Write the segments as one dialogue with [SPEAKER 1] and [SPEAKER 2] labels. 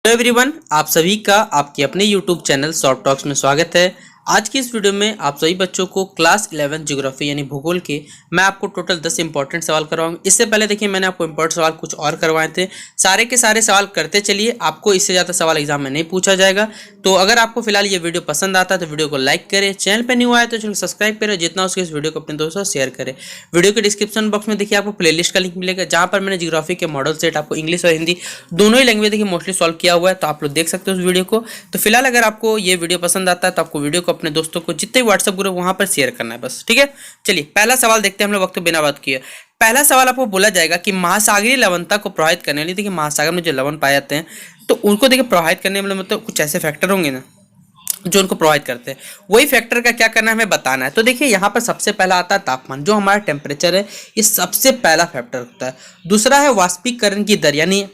[SPEAKER 1] Hello everyone, आप सभी का आपके अपने यूट्यूब चैनल शॉर्ट टॉक्स में स्वागत है। आज की इस वीडियो में आप सभी बच्चों को क्लास 11 ज्योग्राफी यानी भूगोल के मैं आपको टोटल 10 इंपॉर्टेंट सवाल करवाऊंगा। इससे पहले देखिए मैंने आपको इंपॉर्टेंट सवाल कुछ और करवाए थे। सारे के सारे सवाल करते चलिए, आपको इससे ज़्यादा सवाल एग्जाम में नहीं पूछा जाएगा। तो अगर आपको फिलहाल ये वीडियो पसंद आता है तो वीडियो को लाइक करें, चैनल पर न्यू आए तो चैनल सब्सक्राइब करें, जितना उसके इस वीडियो को अपने दोस्तों से शेयर करें। वीडियो के डिस्क्रिप्शन बॉक्स में देखिए आपको प्लेलिस्ट का लिंक मिलेगा, जहाँ पर मैंने ज्योग्राफी के मॉडल सेट आपको इंग्लिश और हिंदी दोनों ही लैंग्वेज देखिए मोस्टली सॉल्व किया हुआ है, तो आप लोग देख सकते हो उस वीडियो को। तो फिलहाल अगर आपको ये वीडियो पसंद आता है तो आपको वीडियो को अपने दोस्तों को जितने व्हाट्सएप ग्रुप वहां पर शेयर करना है बस, ठीक है। चलिए पहला सवाल देखते हैं हम लोग वक्त बिना बात किए। पहला सवाल आपको बोला जाएगा कि महासागरीय लवणता को प्रभावित करने वाली, देखिए महासागर में जो लवण पाए जाते हैं तो उनको देखिए प्रभावित करने वाले मतलब कुछ ऐसे फैक्टर होंगे ना जो उनको प्रोवाइड करते हैं, वही फैक्टर का क्या करना है हमें बताना है। तो देखिए यहाँ पर सबसे पहला आता है तापमान, जो हमारा टेम्परेचर है, ये सबसे पहला फैक्टर होता है। दूसरा है वाष्पीकरण की दर यानी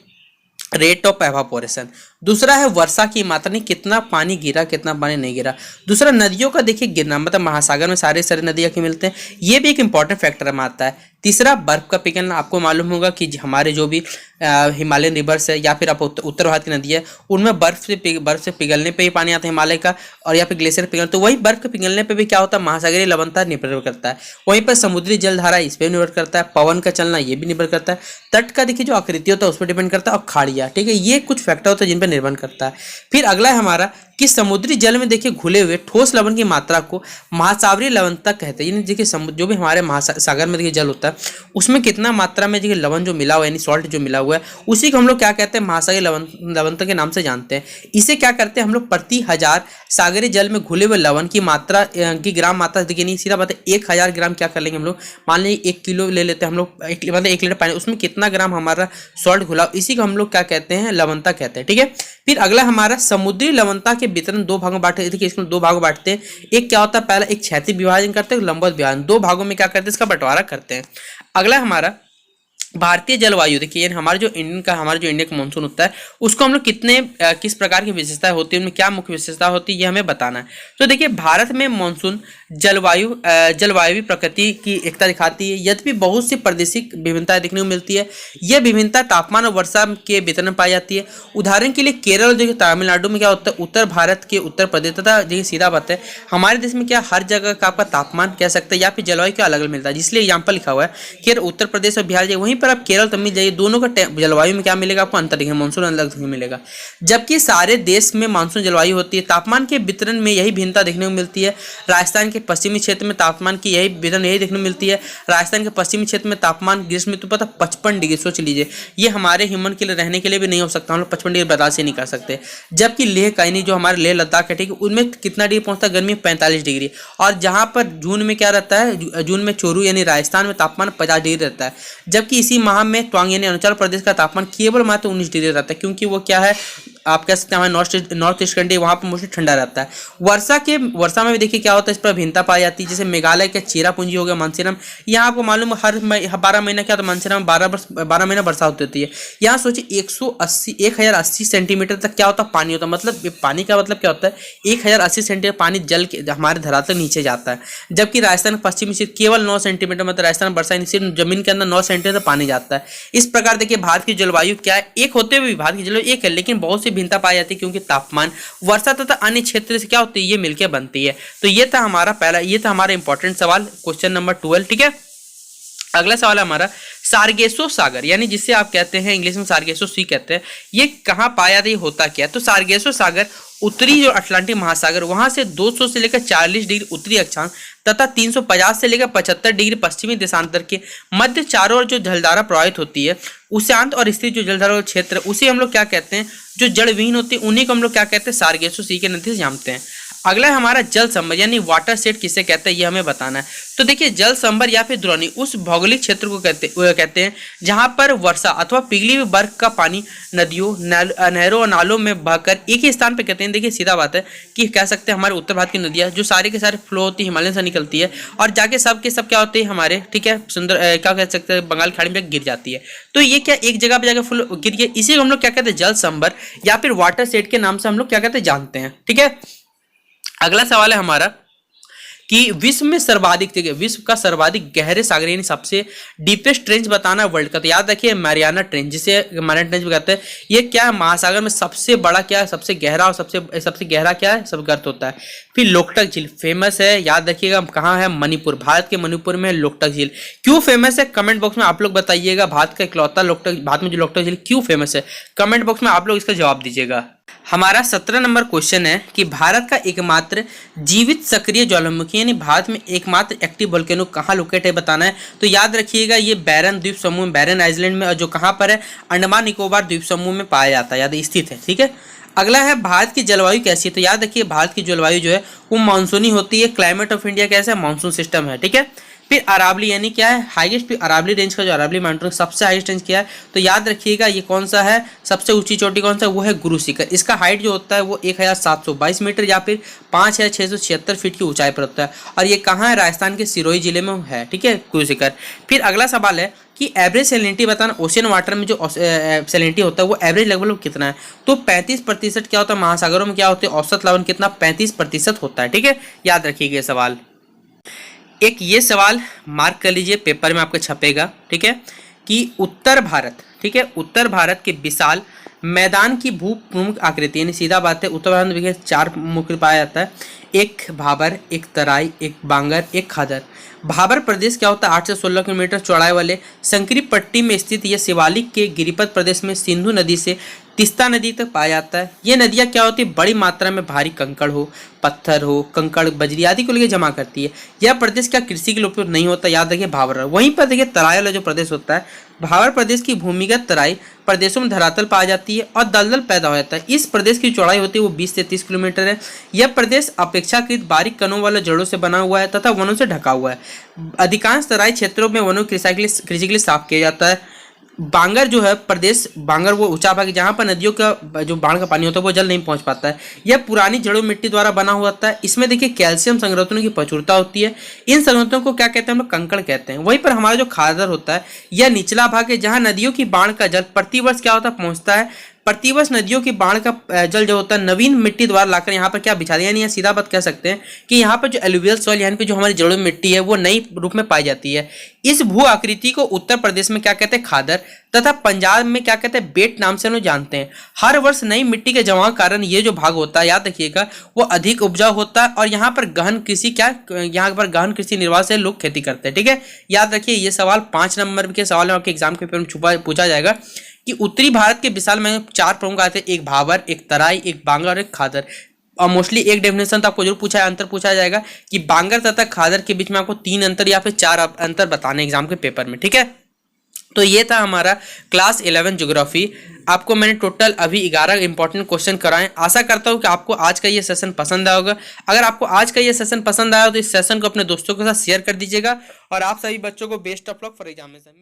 [SPEAKER 1] रेट ऑफ एवापोरेशन। दूसरा है वर्षा की मात्रा, नहीं कितना पानी गिरा कितना पानी नहीं गिरा। दूसरा नदियों का देखिए गिरना, मतलब महासागर में सारे नदियाँ के मिलते हैं, ये भी एक इंपॉर्टेंट फैक्टर में आता है। तीसरा बर्फ का पिघलना, आपको मालूम होगा कि हमारे जो भी हिमालयन रिवर्स है या फिर आप उत्तर भारत की नदी है उनमें बर्फ से पिघलने पे ही पानी आता है हिमालय का, और या फिर ग्लेशियर पिघलना, तो वही बर्फ के पिघलने पे भी क्या होता है महासागरीय लवणता निर्भर करता है। वहीं पर समुद्री जलधारा इस पर निर्भर करता है, पवन का चलना ये भी निर्भर करता है, तट का देखिए जो आकृति होता है उस पर डिपेंड करता है, और खाड़िया, ठीक है, ये कुछ फैक्टर होता है जिन पर निर्भर करता है। फिर अगला है हमारा कि समुद्री जल में देखिए घुले हुए ठोस लवण की मात्रा को महासागरीय लवणता कहते हैं। यानी देखिए जो भी हमारे महासागर में देखिए जल होता है उसमें कितना मात्रा में देखिए लवण जो मिला हुआ है यानी सॉल्ट जो मिला हुआ है उसी को हम लोग क्या कहते हैं महासागरीय लवणता के नाम से जानते हैं। इसे क्या करते हैं हम लोग प्रति 1000 सागरीय जल में घुले हुए लवण की मात्रा की ग्राम मात्रा देखिए, नहीं सीधा बात है 1000 ग्राम क्या कर लेंगे हम लोग, मान लीजिए 1 किलो ले लेते हैं हम लोग, मतलब 1 लीटर पानी, उसमें कितना ग्राम हमारा सॉल्ट घुला, इसी को हम लोग क्या कहते हैं लवणता कहते हैं, ठीक है। फिर अगला हमारा समुद्री लवणता के वितरण दो भागों में बांटे, देखिए इसको दो भागों में बांटते हैं। एक क्या होता है, पहला एक क्षैतिज विभाजन करते हैं, लंबवत विभाजन, दो भागों में क्या करते हैं इसका बंटवारा करते हैं। अगला हमारा भारतीय जलवायु, देखिए हमारा जो इंडिया का मानसून होता है उसको हम लोग किस प्रकार की विशेषताएं होती है, उनमें क्या मुख्य विशेषता होती है ये हमें बताना है। तो देखिए भारत में मानसून जलवायु प्रकृति की एकता दिखाती है, यद्यपि बहुत सी प्रादेशिक विभिन्नताएं देखने को मिलती है। यह विभिन्नता तापमान और वर्षा के वितरण में पाई जाती है। उदाहरण के लिए केरल और देखिए तमिलनाडु में क्या होता है, उत्तर भारत के उत्तर प्रदेश तथा देखिए सीधा बात है हमारे देश में क्या हर जगह का आपका तापमान कह सकते हैं या फिर जलवायु क्या अलग अलग मिलता है, जिसलिए एग्जाम्पल लिखा हुआ है कि उत्तर प्रदेश और बिहार जाइए, वहीं पर आप केरल तमिल जाइए, दोनों का जलवायु में क्या मिलेगा आपको अंतर दिखेगा, मानसून अलग मिलेगा। जबकि सारे देश में मानसून जलवायु होती है। तापमान के वितरण में यही भिन्नता देखने को मिलती है। राजस्थान के पश्चिमी क्षेत्र में तापमान की यही वितरण यही देखने को मिलती है। राजस्थान के पश्चिमी क्षेत्र में तापमान ग्रीष्म ऋतु पता 55 डिग्री, सोच लीजिए, ये हमारे ह्यूमन के लिए रहने के लिए भी नहीं हो सकता, हम लोग 55 डिग्री बर्दाश्त ही नहीं कर सकते। जबकि लेह काइनी जो हमारे लेह लद्दाख है, ठीक है, उनमें कितना डिग्री पहुंचता है गर्मी 45 डिग्री, और जहां पर जून में क्या रहता है, जून में चोरू यानी राजस्थान में तापमान 50 डिग्री रहता है। जबकि इसी माह में त्वांग यानी अरुणाचल प्रदेश का तापमान केवल मात्र 19 डिग्री रहता है, क्योंकि वो क्या है आप कह सकते हैं हमारे नॉर्थ ईस्ट कंट्री वहाँ पर मोस्टली ठंडा रहता है। वर्षा में भी देखिए क्या होता है, इस पर भिन्नता पाई जाती है। जैसे मेघालय का चेरापूंजी हो गया, मानसीराम, यहाँ आपको मालूम है हर 12 महीना क्या होता है, मानसीराम 12 महीना बरसात होती है। यहाँ सोचिए 1080 सेंटीमीटर तक क्या होता है पानी होता है, मतलब पानी का मतलब क्या होता है 1080 सेंटीमीटर पानी जल के हमारे धरातल नीचे जाता है। जबकि राजस्थान पश्चिमी क्षेत्र केवल 9 सेंटीमीटर, मतलब राजस्थान बरसा सिर्फ जमीन के अंदर 9 सेंटीमीटर पानी जाता है। इस प्रकार देखिए भारत की जलवायु क्या है, एक होते हुए भारत की जलवायु एक है, लेकिन बहुत सी भिन्नता पाई जाती है, क्योंकि तापमान वर्षा तथा अन्य क्षेत्र से क्या होती है ये मिलकर बनती है। तो ये था हमारा इंपॉर्टेंट सवाल, क्वेश्चन नंबर 12, ठीक है। अगला सवाल है हमारा सार्गेसो सागर, यानी जिसे आप कहते हैं इंग्लिश में सार्गेसो सी कहते हैं, ये कहाँ पाया जाता है, ये होता क्या है। तो सार्गेसो सागर उत्तरी जो अटलांटिक महासागर वहां से 200 से लेकर 40 डिग्री उत्तरी अक्षांश तथा 350 से लेकर 75 डिग्री पश्चिमी देशांतर के मध्य चारों ओर जो जलधारा प्रवाहित होती है, उशांत और स्थिर जो जलधारा क्षेत्र उसे हम लोग क्या कहते हैं, जो जलविहीन होती है उन्हीं को हम लोग क्या कहते हैं सार्गेसो सी के नाम से जानते हैं। अगला है हमारा जल संभर यानी वाटर सेट किसे कहते हैं ये हमें बताना है। तो देखिए जल संभर या फिर द्रोणी उस भौगोलिक क्षेत्र को कहते हैं जहां पर वर्षा अथवा पिघली हुई बर्फ का पानी नदियों नहरों और नालों में बहकर एक ही स्थान पे कहते हैं। देखिए सीधा बात है कि कह सकते हैं हमारे उत्तर भारत की नदियां जो सारे के सारे फ्लो होती है हिमालय से निकलती है और जाके सब के सब क्या होते हैं हमारे, ठीक है, सुंदर क्या कह सकते हैं बंगाल खाड़ी में गिर जाती है। तो ये क्या एक जगह पे जाकर फुल गिर गया, इसी को हम लोग क्या कहते हैं जल संभर या फिर वाटर सेट के नाम से हम लोग क्या कहते हैं जानते हैं, ठीक है। अगला सवाल है हमारा कि विश्व में सर्वाधिक, ठीक है, विश्व का सर्वाधिक गहरे सागर यानी सबसे डीपेस्ट ट्रेंच बताना वर्ल्ड का, तो याद रखिए मैरियाना ट्रेंच, जिसे मैरियाना ट्रेंच भी कहते हैं। ये क्या है, महासागर में सबसे बड़ा क्या है, सबसे गहरा और सबसे गहरा क्या है, सब गर्त होता है। फिर लोकटक झील फेमस है, याद रखिएगा कहाँ है, मणिपुर, भारत के मणिपुर में लोकटक झील। क्यों फेमस है कमेंट बॉक्स में आप लोग बताइएगा, भारत का इकलौता लोकटक, भारत में जो लोकटक झील क्यों फेमस है, कमेंट बॉक्स में आप लोग इसका जवाब दीजिएगा। हमारा 17 नंबर क्वेश्चन है कि भारत का एकमात्र जीवित सक्रिय ज्वालामुखी यानी भारत में एकमात्र एक्टिव वोल्केनो कहाँ लोकेट है बताना है। तो याद रखिएगा ये बैरन द्वीप समूह, बैरन आइलैंड में, और जो कहाँ पर है, अंडमान निकोबार द्वीप समूह में पाया जाता है, याद स्थित है, ठीक है। अगला है भारत की जलवायु कैसी है, तो याद रखिए भारत की जलवायु जो है वो मानसूनी होती है। क्लाइमेट ऑफ इंडिया कैसा है, मानसून सिस्टम है, ठीक है। फिर अरावली यानी क्या है, हाईएस्ट, अरावली रेंज का जो अरावली माउंटेन सबसे हाईएस्ट रेंज क्या है, तो याद रखिएगा ये कौन सा है, सबसे ऊंची चोटी कौन सा, वो है गुरु शिखर। इसका हाइट जो होता है वो 1722 मीटर या फिर 5676 फीट की ऊंचाई पर होता है, और ये कहाँ है, राजस्थान के सिरोही जिले में है, ठीक है, गुरु शिखर। फिर अगला सवाल है कि एवरेज सैलिनिटी बताना, ओशियन वाटर में जो सैलिनिटी होता है वो एवरेज लेवल कितना है, तो 35% क्या होता है, महासागरों में क्या होता है, औसत लवण कितना, 35% होता है, ठीक है, याद रखिएगा ये सवाल। एक ये सवाल मार्क कर लीजिए, पेपर में आपका छपेगा, ठीक है, कि उत्तर भारत, ठीक है, उत्तर भारत के विशाल मैदान की भू प्रमुख आकृति, यानी सीधा बात है उत्तर भारत में 4 मुख्य पाया जाता है, एक भाबर, एक तराई, एक बांगर, एक खादर। भाबर प्रदेश क्या होता है, 8 से 16 किलोमीटर चौड़ाई वाले संकरी पट्टी में स्थित यह शिवालिक के गिरिपथ प्रदेश में सिंधु नदी से तीस्ता नदी तक पाया जाता है। ये नदियाँ क्या होती है, बड़ी मात्रा में भारी कंकड़ हो, पत्थर हो, कंकड़, बजरी आदि को लेकर जमा करती है। यह प्रदेश क्या कृषि के लिए उपयोग नहीं होता, याद रखिए भाबर। वहीं पर देखिए तराई वाला जो प्रदेश होता है, भाबर प्रदेश की भूमिगत तराई प्रदेशों में धरातल पाई जाती है और दलदल पैदा हो जाता है। इस प्रदेश की चौड़ाई होती है वो 20 से 30 किलोमीटर है। यह प्रदेश अपेक्षाकृत बारीक कणों वाले जड़ों से बना हुआ है तथा वनों से ढका हुआ है। अधिकांश तराई क्षेत्रों में वनों कृषि के लिए साफ किया जाता है। बांगर जो है प्रदेश, बांगर वो ऊंचा भाग जहाँ पर नदियों का जो बाढ़ का पानी होता है वो जल नहीं पहुंच पाता है। यह पुरानी जड़ों मिट्टी द्वारा बना हुआ होता है। इसमें देखिए कैल्शियम संग्रहणों की प्रचुरता होती है। इन संग्रहणों को क्या कहते हैं, हम लोग कंकड़ कहते हैं। वहीं पर हमारा जो खादर होता है यह निचला भाग है जहाँ नदियों की बाढ़ का जल प्रतिवर्ष क्या होता है, पहुंचता है। प्रतिवर्ष नदियों की बाढ़ का जल जो होता है नवीन मिट्टी द्वारा लाकर यहाँ पर क्या बिछा दिया, यानी यह सीधा बात कह सकते हैं कि यहाँ पर जो एलुवियल सॉइल यानी कि जो हमारी जड़ों में मिट्टी है वो नई रूप में पाई जाती है। इस भू आकृति को उत्तर प्रदेश में क्या कहते हैं, खादर, तथा पंजाब में क्या कहते हैं, बेट नाम से हम लोग जानते हैं। हर वर्ष नई मिट्टी के जमाव के कारण ये जो भाग होता है, याद रखिएगा, वो अधिक उपजाऊ होता है और यहाँ पर गहन कृषि यहाँ पर गहन कृषि निर्वाह से लोग खेती करते हैं। ठीक है, याद रखिए ये सवाल 5 नंबर के सवाल में आपके एग्जाम के पेपर में पूछा जाएगा कि उत्तरी भारत के विशाल में 4 प्रमुख आते हैं, एक भाबर, एक तराई, एक बांगर और एक खादर। और मोस्टली एक डेफिनेशन तो आपको जरूर पूछा है, अंतर पूछा जाएगा कि बांगर तथा खादर के बीच में आपको 3 अंतर या फिर 4 अंतर बताने एग्जाम के पेपर में। ठीक है, तो ये था हमारा क्लास 11 ज्योग्राफी। आपको मैंने टोटल अभी 11 इंपॉर्टेंट क्वेश्चन कराएं। आशा करता हूँ कि आपको आज का ये सेशन पसंद आया होगा। अगर आपको आज का ये सेशन पसंद आया तो इस सेशन को अपने दोस्तों के साथ शेयर कर दीजिएगा और आप सभी बच्चों को best of luck for examination.